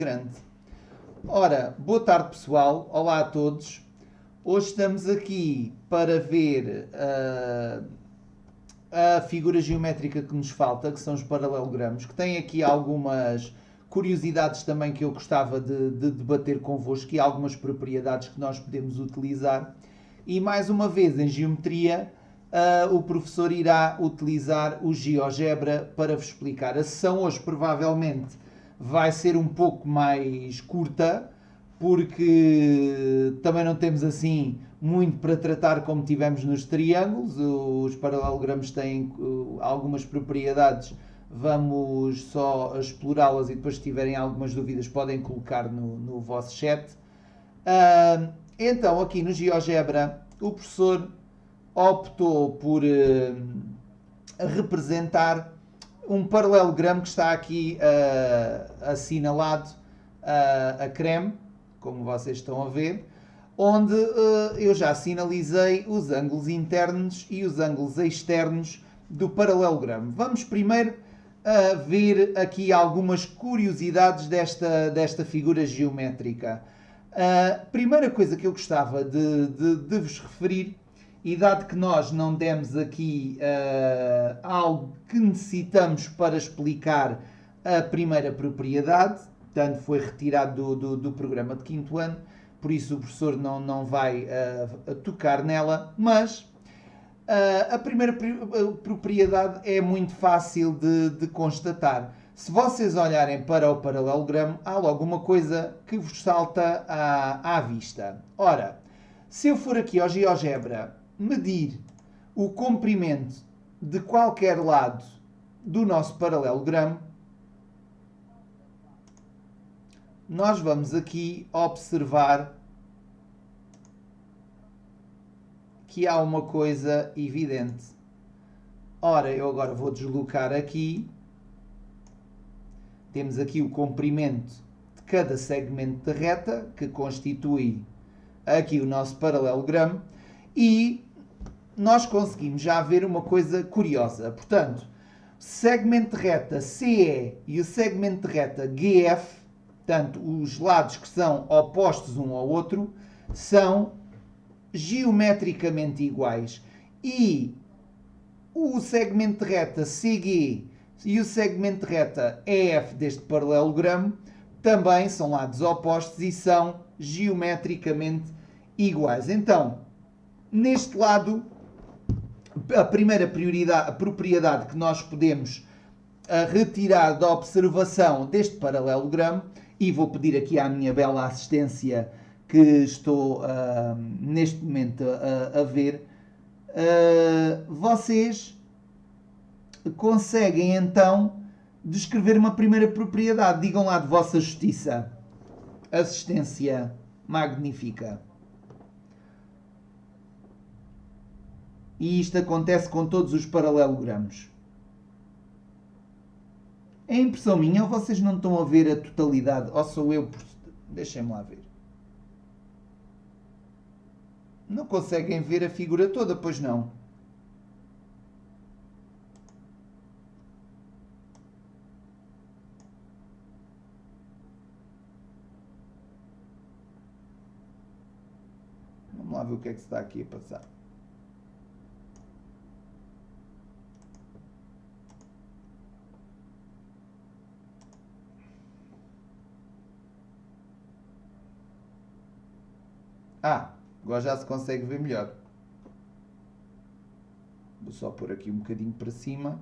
grande. Ora, boa tarde pessoal, olá a todos. Hoje estamos aqui para ver a figura geométrica que nos falta, que são os paralelogramos, que tem aqui algumas curiosidades também que eu gostava de debater convosco e algumas propriedades que nós podemos utilizar. E mais uma vez, em geometria, o professor irá utilizar o GeoGebra para vos explicar. A sessão hoje provavelmente vai ser um pouco mais curta, porque também não temos assim muito para tratar como tivemos nos triângulos. Os paralelogramos têm algumas propriedades, vamos só explorá-las e depois se tiverem algumas dúvidas podem colocar no vosso chat. Então aqui no GeoGebra o professor optou por representar um paralelogramo que está aqui assinalado a creme, como vocês estão a ver, onde eu já sinalizei os ângulos internos e os ângulos externos do paralelogramo. Vamos primeiro ver aqui algumas curiosidades desta figura geométrica. A primeira coisa que eu gostava de vos referir, e dado que nós não demos aqui algo que necessitamos para explicar a primeira propriedade, portanto foi retirado do programa de quinto ano, por isso o professor não vai tocar nela, mas a primeira propriedade é muito fácil de constatar. Se vocês olharem para o paralelogramo, há logo uma coisa que vos salta à vista. Ora, se eu for aqui ao GeoGebra medir o comprimento de qualquer lado do nosso paralelogramo, nós vamos aqui observar que há uma coisa evidente. Ora, eu agora vou deslocar aqui. Temos aqui o comprimento de cada segmento de reta, que constitui aqui o nosso paralelogramo, e nós conseguimos já ver uma coisa curiosa. Portanto, o segmento de reta CE e o segmento de reta GF, portanto, os lados que são opostos um ao outro, são geometricamente iguais. E o segmento de reta CG e o segmento de reta EF deste paralelogramo também são lados opostos e são geometricamente iguais. Então, neste lado, a primeira propriedade que nós podemos retirar da observação deste paralelogramo, e vou pedir aqui à minha bela assistência que estou neste momento a ver, vocês conseguem então descrever uma primeira propriedade. Digam lá de vossa justiça. Assistência magnífica. E isto acontece com todos os paralelogramos. É impressão minha ou vocês não estão a ver a totalidade? Ou sou eu? Deixem-me lá ver. Não conseguem ver a figura toda, pois não? Vamos lá ver o que é que se está aqui a passar. Agora já se consegue ver melhor. Vou só pôr aqui um bocadinho para cima.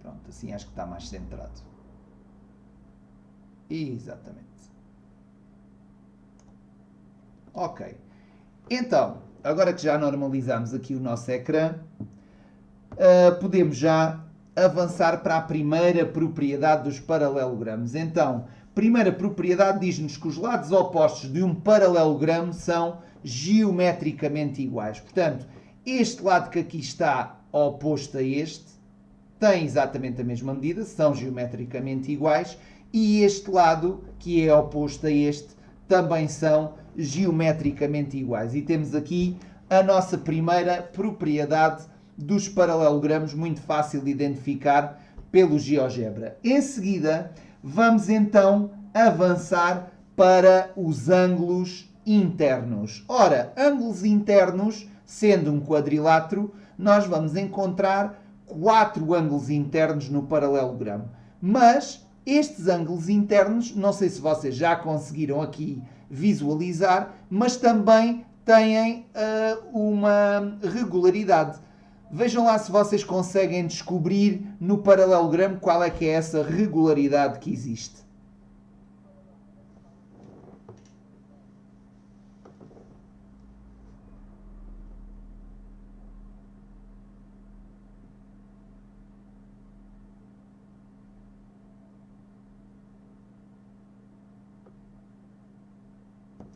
Pronto, assim acho que está mais centrado. Exatamente. Ok. Então, agora que já normalizamos aqui o nosso ecrã, podemos já avançar para a primeira propriedade dos paralelogramos. Então, primeira propriedade diz-nos que os lados opostos de um paralelogramo são geometricamente iguais. Portanto, este lado que aqui está oposto a este tem exatamente a mesma medida, são geometricamente iguais, e este lado que é oposto a este também são geometricamente iguais. E temos aqui a nossa primeira propriedade dos paralelogramos, muito fácil de identificar pelo GeoGebra. Em seguida, vamos então avançar para os ângulos internos. Ora, ângulos internos, sendo um quadrilátero, nós vamos encontrar 4 ângulos internos no paralelogramo. Mas estes ângulos internos, não sei se vocês já conseguiram aqui visualizar, mas também têm uma regularidade. Vejam lá se vocês conseguem descobrir no paralelogramo qual é que é essa regularidade que existe.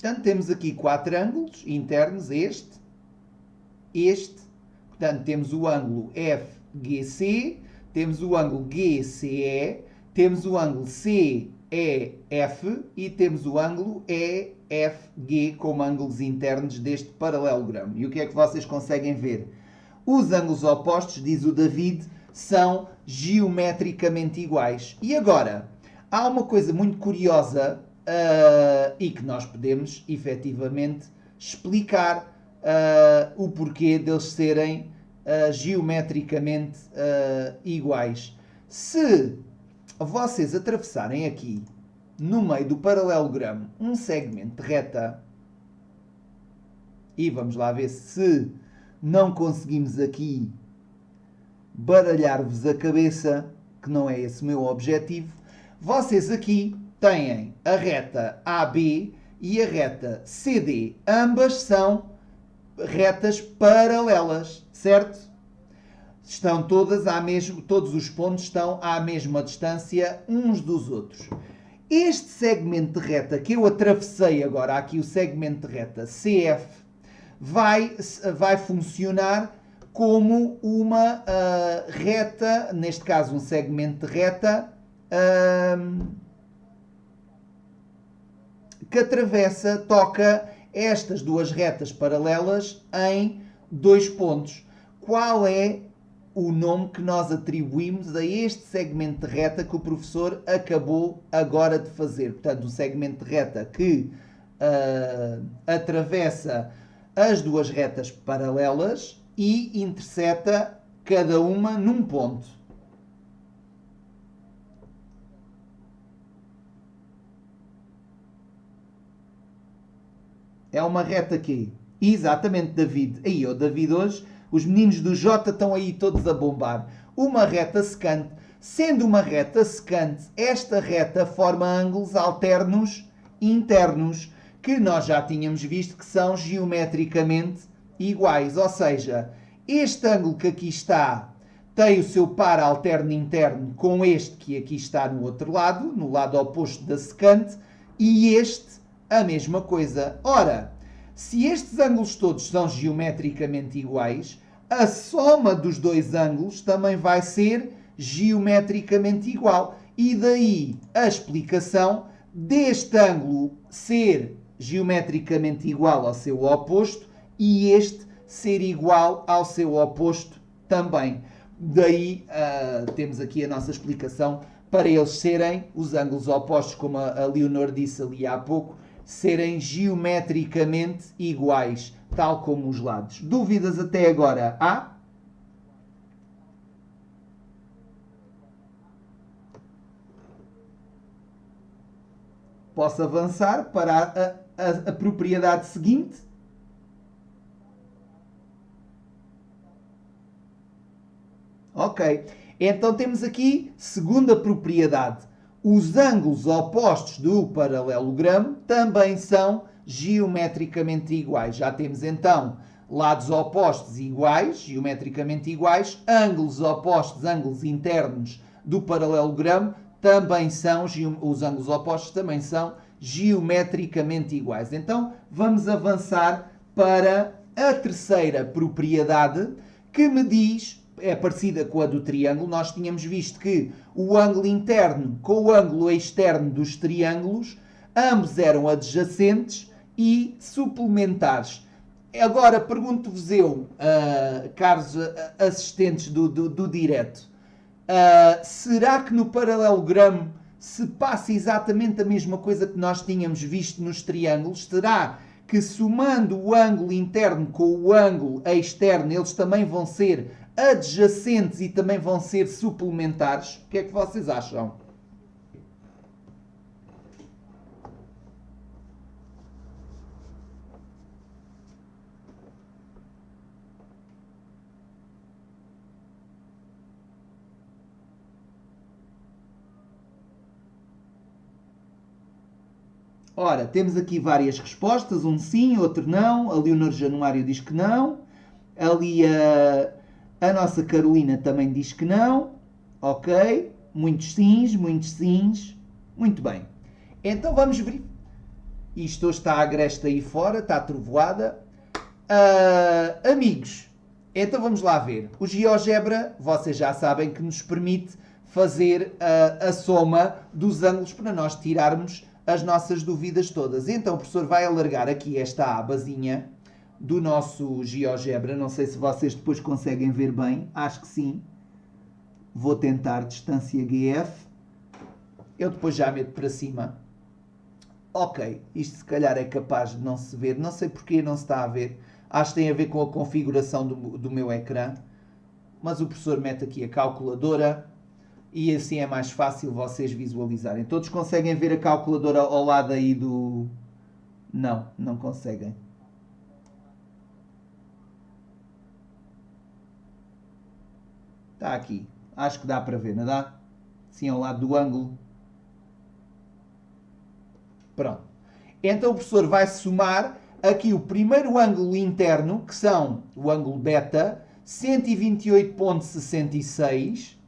Portanto, temos aqui 4 ângulos internos, este. Portanto, temos o ângulo FGC, temos o ângulo GCE, temos o ângulo CEF e temos o ângulo EFG como ângulos internos deste paralelogramo. E o que é que vocês conseguem ver? Os ângulos opostos, diz o David, são geometricamente iguais. E agora, há uma coisa muito curiosa e que nós podemos efetivamente explicar o porquê deles serem geometricamente iguais. Se vocês atravessarem aqui no meio do paralelogramo um segmento de reta, e vamos lá ver se não conseguimos aqui baralhar-vos a cabeça, que não é esse o meu objetivo, vocês aqui têm a reta AB e a reta CD. Ambas são retas paralelas, certo? Estão todas todos os pontos estão à mesma distância uns dos outros. Este segmento de reta que eu atravessei agora, aqui o segmento de reta CF, vai funcionar como uma reta, neste caso um segmento de reta, que toca estas duas retas paralelas em 2 pontos. Qual é o nome que nós atribuímos a este segmento de reta que o professor acabou agora de fazer? Portanto, um segmento de reta que atravessa as duas retas paralelas e interseta cada uma num ponto. É uma reta aqui. Exatamente, David. Aí, o David hoje, os meninos do J estão aí todos a bombar. Uma reta secante. Sendo uma reta secante, esta reta forma ângulos alternos internos, que nós já tínhamos visto que são geometricamente iguais. Ou seja, este ângulo que aqui está tem o seu par alterno interno com este que aqui está no outro lado, no lado oposto da secante, e este a mesma coisa. Ora, se estes ângulos todos são geometricamente iguais, a soma dos dois ângulos também vai ser geometricamente igual. E daí a explicação deste ângulo ser geometricamente igual ao seu oposto e este ser igual ao seu oposto também. Daí temos aqui a nossa explicação para eles serem, os ângulos opostos, como a Leonor disse ali há pouco, serem geometricamente iguais, tal como os lados. Dúvidas até agora? Há? Posso avançar para a propriedade seguinte? Ok. Então temos aqui segunda propriedade. Os ângulos opostos do paralelogramo também são geometricamente iguais. Já temos então lados opostos iguais, geometricamente iguais, ângulos opostos, ângulos internos do paralelogramo também são, os ângulos opostos também são geometricamente iguais. Então vamos avançar para a terceira propriedade que me diz, é parecida com a do triângulo. Nós tínhamos visto que o ângulo interno com o ângulo externo dos triângulos, ambos eram adjacentes e suplementares. Agora, pergunto-vos eu, caros assistentes do direto, será que no paralelogramo se passa exatamente a mesma coisa que nós tínhamos visto nos triângulos? Será que somando o ângulo interno com o ângulo externo, eles também vão ser adjacentes e também vão ser suplementares? O que é que vocês acham? Ora, temos aqui várias respostas, um sim, outro não. A Leonor Januário diz que não. Ali a nossa Carolina também diz que não. Ok, muitos sims, muitos sims. Muito bem. Então vamos ver. Isto hoje está agreste aí fora, está trovoada. Amigos, então vamos lá ver. O GeoGebra, vocês já sabem que nos permite fazer a soma dos ângulos para nós tirarmos as nossas dúvidas todas. Então o professor vai alargar aqui esta abazinha do nosso GeoGebra. Não sei se vocês depois conseguem ver bem. Acho que sim. Vou tentar distância GF. Eu depois já meto para cima. Ok. Isto se calhar é capaz de não se ver. Não sei porque não se está a ver. Acho que tem a ver com a configuração do meu ecrã. Mas o professor mete aqui a calculadora. E assim é mais fácil vocês visualizarem. Todos conseguem ver a calculadora ao lado aí do... Não, não conseguem. Está aqui. Acho que dá para ver, não dá? Sim, ao lado do ângulo. Pronto. Então o professor vai somar aqui o primeiro ângulo interno, que são o ângulo beta, 128,66...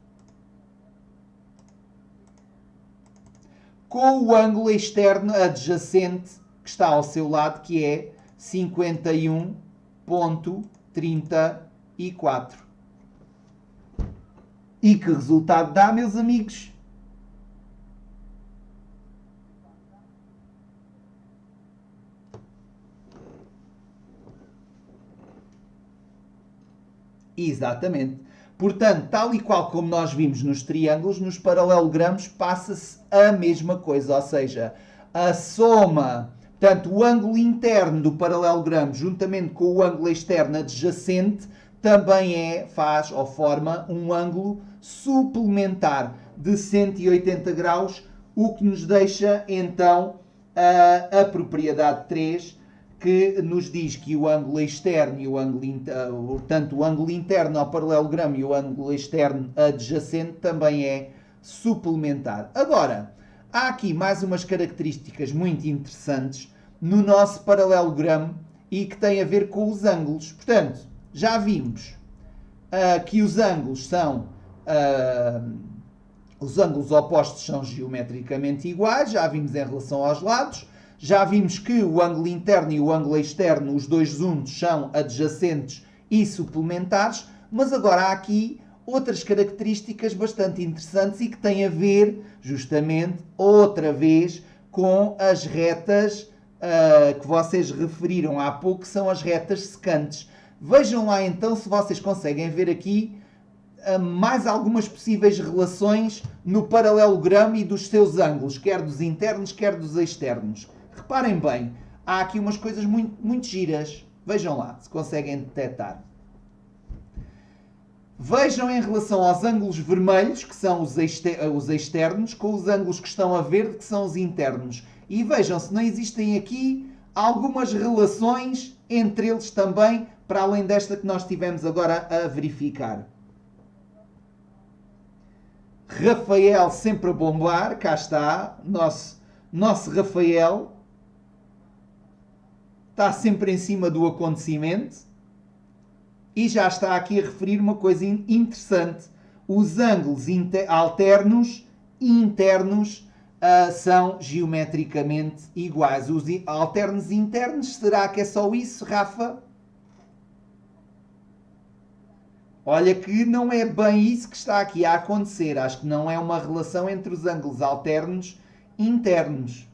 com o ângulo externo adjacente que está ao seu lado, que é 51,34. E que resultado dá, meus amigos? Exatamente. Portanto, tal e qual como nós vimos nos triângulos, nos paralelogramos passa-se a mesma coisa, ou seja, a soma, portanto, o ângulo interno do paralelogramo juntamente com o ângulo externo adjacente também faz ou forma um ângulo suplementar de 180 graus, o que nos deixa então a propriedade 3, que nos diz que o ângulo externo e o ângulo portanto, o ângulo interno ao paralelogramo e o ângulo externo adjacente também é suplementar. Agora, há aqui mais umas características muito interessantes no nosso paralelogramo e que têm a ver com os ângulos. Portanto, já vimos que os ângulos são... os ângulos opostos são geometricamente iguais, já vimos em relação aos lados. Já vimos que o ângulo interno e o ângulo externo, os dois juntos, são adjacentes e suplementares, mas agora há aqui outras características bastante interessantes e que têm a ver, justamente, outra vez, com as retas que vocês referiram há pouco, que são as retas secantes. Vejam lá então se vocês conseguem ver aqui mais algumas possíveis relações no paralelogramo e dos seus ângulos, quer dos internos, quer dos externos. Reparem bem, há aqui umas coisas muito giras. Vejam lá, se conseguem detectar. Vejam em relação aos ângulos vermelhos, que são os externos, com os ângulos que estão a verde, que são os internos. E vejam se não existem aqui algumas relações entre eles também, para além desta que nós tivemos agora a verificar. Rafael sempre a bombar, cá está, nosso Rafael. Está sempre em cima do acontecimento e já está aqui a referir uma coisa interessante. Os ângulos alternos e internos são geometricamente iguais. Os alternos e internos, será que é só isso, Rafa? Olha que não é bem isso que está aqui a acontecer. Acho que não é uma relação entre os ângulos alternos e internos.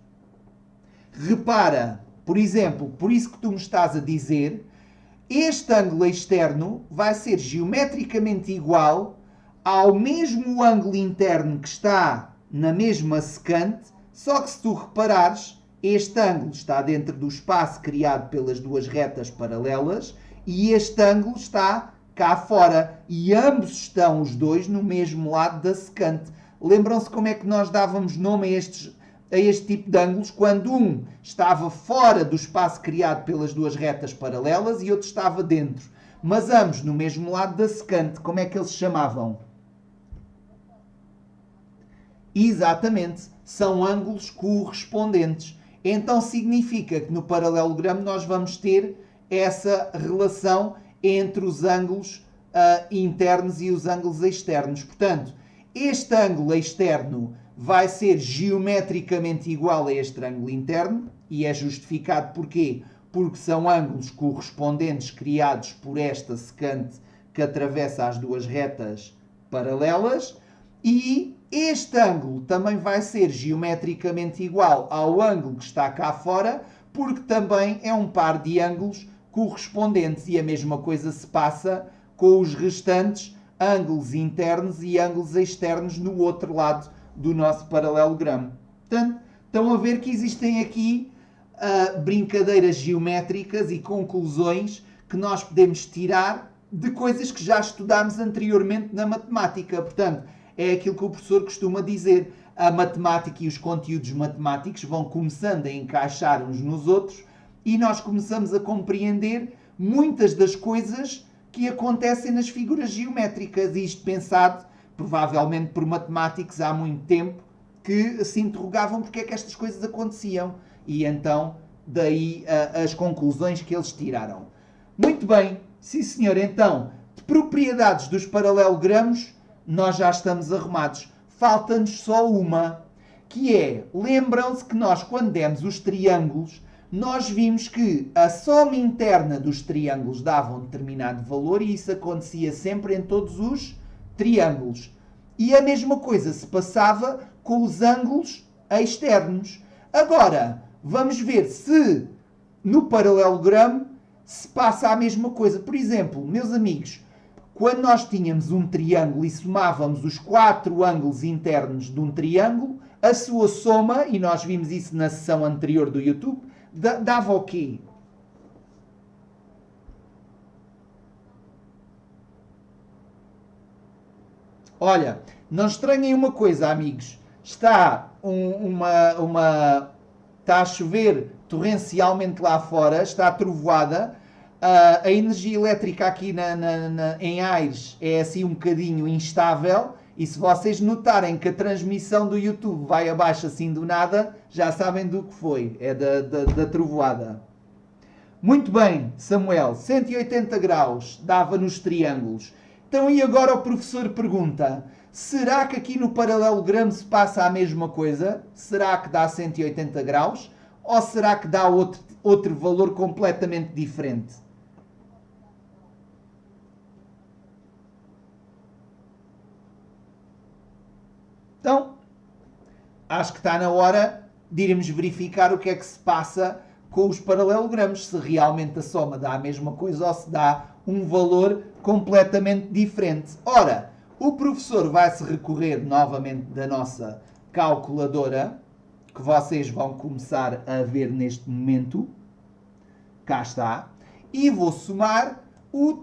Repara, Por exemplo, por isso que tu me estás a dizer, este ângulo externo vai ser geometricamente igual ao mesmo ângulo interno que está na mesma secante, só que se tu reparares, este ângulo está dentro do espaço criado pelas duas retas paralelas e este ângulo está cá fora. E ambos estão, os dois, no mesmo lado da secante. Lembram-se como é que nós dávamos nome a este tipo de ângulos quando um estava fora do espaço criado pelas duas retas paralelas e outro estava dentro. Mas ambos no mesmo lado da secante. Como é que eles se chamavam? Exatamente, são ângulos correspondentes. Então significa que no paralelogramo nós vamos ter essa relação entre os ângulos internos e os ângulos externos. Portanto, este ângulo externo vai ser geometricamente igual a este ângulo interno e é justificado porquê? Porque são ângulos correspondentes criados por esta secante que atravessa as duas retas paralelas e este ângulo também vai ser geometricamente igual ao ângulo que está cá fora, porque também é um par de ângulos correspondentes. E a mesma coisa se passa com os restantes ângulos internos e ângulos externos no outro lado do nosso paralelogramo. Portanto, estão a ver que existem aqui brincadeiras geométricas e conclusões que nós podemos tirar de coisas que já estudámos anteriormente na matemática. Portanto, é aquilo que o professor costuma dizer. A matemática e os conteúdos matemáticos vão começando a encaixar uns nos outros e nós começamos a compreender muitas das coisas que acontecem nas figuras geométricas. Isto pensado, provavelmente, por matemáticos há muito tempo que se interrogavam porque é que estas coisas aconteciam. E então, daí as conclusões que eles tiraram. Muito bem, sim senhor. Então, de propriedades dos paralelogramos, nós já estamos arrumados. Falta-nos só uma, que é, lembram-se que nós, quando demos os triângulos, nós vimos que a soma interna dos triângulos dava um determinado valor e isso acontecia sempre em todos os triângulos. E a mesma coisa se passava com os ângulos externos. Agora, vamos ver se no paralelogramo se passa a mesma coisa. Por exemplo, meus amigos, quando nós tínhamos um triângulo e somávamos os 4 ângulos internos de um triângulo, a sua soma, e nós vimos isso na sessão anterior do YouTube, dava o quê? Olha, não estranhem uma coisa, amigos. Está está a chover torrencialmente lá fora, está a trovoada. A energia elétrica aqui em Aires é assim um bocadinho instável e se vocês notarem que a transmissão do YouTube vai abaixo assim do nada, já sabem do que foi, é da trovoada. Muito bem, Samuel, 180 graus dava nos triângulos. Então e agora o professor pergunta, será que aqui no paralelogramo se passa a mesma coisa? Será que dá 180 graus? Ou será que dá outro valor completamente diferente? Então, acho que está na hora de irmos verificar o que é que se passa com os paralelogramos, se realmente a soma dá a mesma coisa ou se dá um valor completamente diferente. Ora, o professor vai se recorrer novamente da nossa calculadora, que vocês vão começar a ver neste momento. Cá está. E vou somar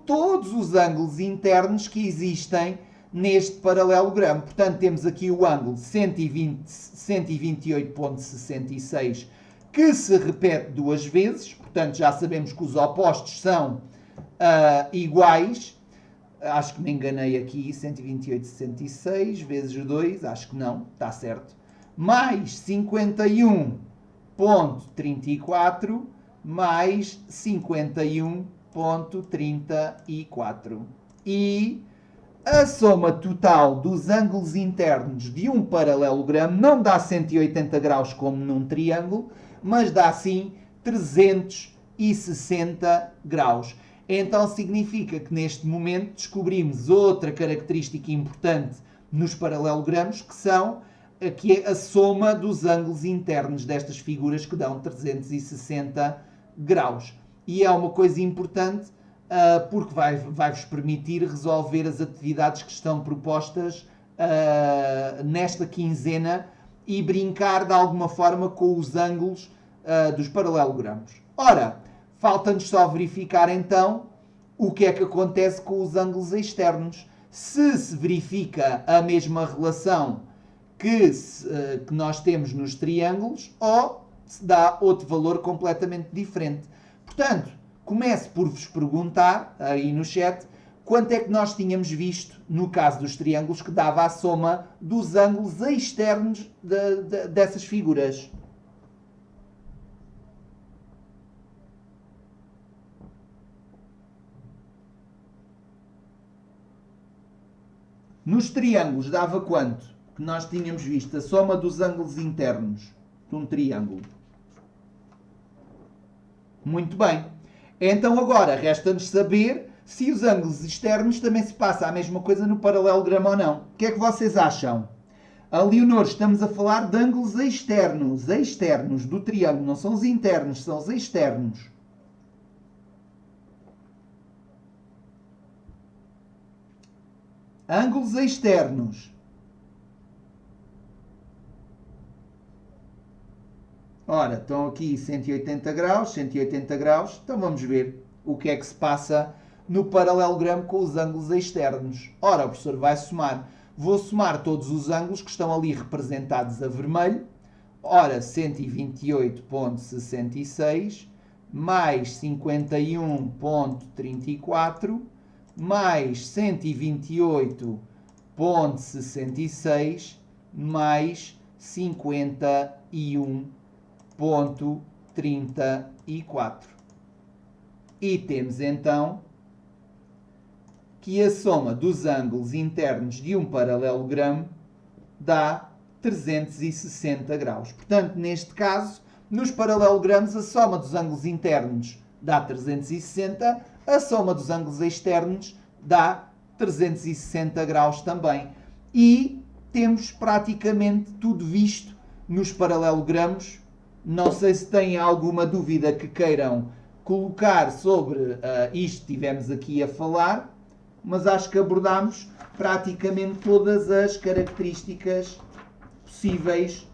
todos os ângulos internos que existem neste paralelogramo. Portanto, temos aqui o ângulo 128,66 que se repete duas vezes. Portanto, já sabemos que os opostos são iguais. Acho que me enganei aqui. 128,66 vezes 2. Acho que não. Está certo. Mais 51,34 mais 51,34. E a soma total dos ângulos internos de um paralelogramo não dá 180 graus como num triângulo, mas dá sim 360 graus. Então significa que neste momento descobrimos outra característica importante nos paralelogramos, que são que é a soma dos ângulos internos destas figuras que dão 360 graus. E é uma coisa importante porque vai-vos permitir resolver as atividades que estão propostas nesta quinzena e brincar de alguma forma com os ângulos dos paralelogramos. Ora, falta-nos só verificar então o que é que acontece com os ângulos externos. Se verifica a mesma relação que nós temos nos triângulos ou se dá outro valor completamente diferente. Portanto, comece por vos perguntar aí no chat quanto é que nós tínhamos visto no caso dos triângulos que dava a soma dos ângulos externos dessas figuras. Nos triângulos dava quanto? Que nós tínhamos visto a soma dos ângulos internos de um triângulo. Muito bem. Então agora resta-nos saber se os ângulos externos também se passa a mesma coisa no paralelogramo ou não. O que é que vocês acham? A Leonor, estamos a falar de ângulos externos do triângulo. Não são os internos, são os externos. Ângulos externos. Ora, estão aqui 180 graus, 180 graus. Então vamos ver o que é que se passa no paralelogramo com os ângulos externos. Ora, o professor vai somar. Vou somar todos os ângulos que estão ali representados a vermelho. Ora, 128,66 mais 51,34 mais 128,66 mais 51,34. E temos então que a soma dos ângulos internos de um paralelogramo dá 360 graus. Portanto, neste caso, nos paralelogramos, a soma dos ângulos internos dá 360, a soma dos ângulos externos dá 360 graus também. E temos praticamente tudo visto nos paralelogramos. Não sei se têm alguma dúvida que queiram colocar sobre isto que tivemos aqui a falar, mas acho que abordámos praticamente todas as características possíveis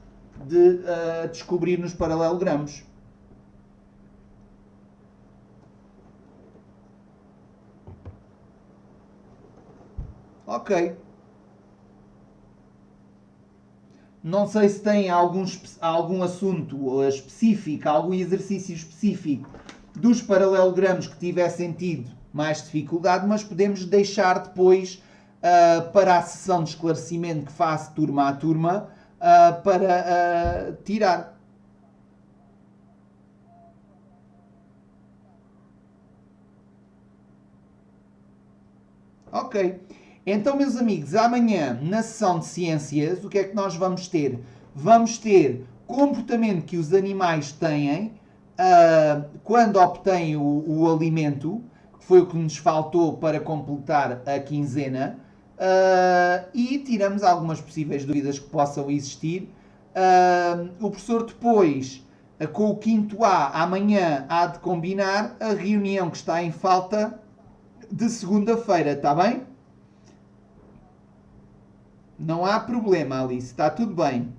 de descobrir nos paralelogramos. Ok. Não sei se tem algum assunto específico, algum exercício específico dos paralelogramos que tivessem tido mais dificuldade, mas podemos deixar depois para a sessão de esclarecimento que faço turma a turma para tirar. Ok. Então, meus amigos, amanhã na sessão de ciências, o que é que nós vamos ter? Vamos ter comportamento que os animais têm quando obtêm o alimento, que foi o que nos faltou para completar a quinzena, e tiramos algumas possíveis dúvidas que possam existir. O professor depois, com o 5º A, amanhã há de combinar a reunião que está em falta de segunda-feira, está bem? Não há problema, Alice, está tudo bem.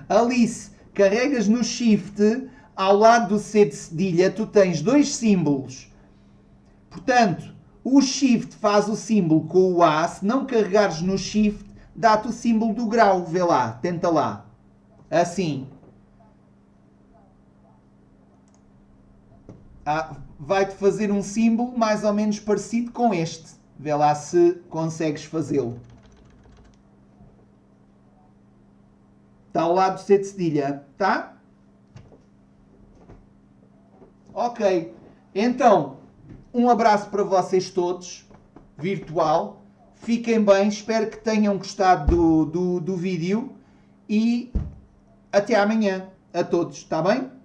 Alice, carregas no Shift, ao lado do C de cedilha, tu tens dois símbolos. Portanto, o Shift faz o símbolo com o A, se não carregares no Shift, dá-te o símbolo do grau. Vê lá, tenta lá. Assim. Vai-te fazer um símbolo mais ou menos parecido com este. Vê lá se consegues fazê-lo. Está ao lado do C de cedilha, tá? Ok. Então, um abraço para vocês todos, virtual. Fiquem bem, espero que tenham gostado do vídeo e até amanhã a todos, está bem?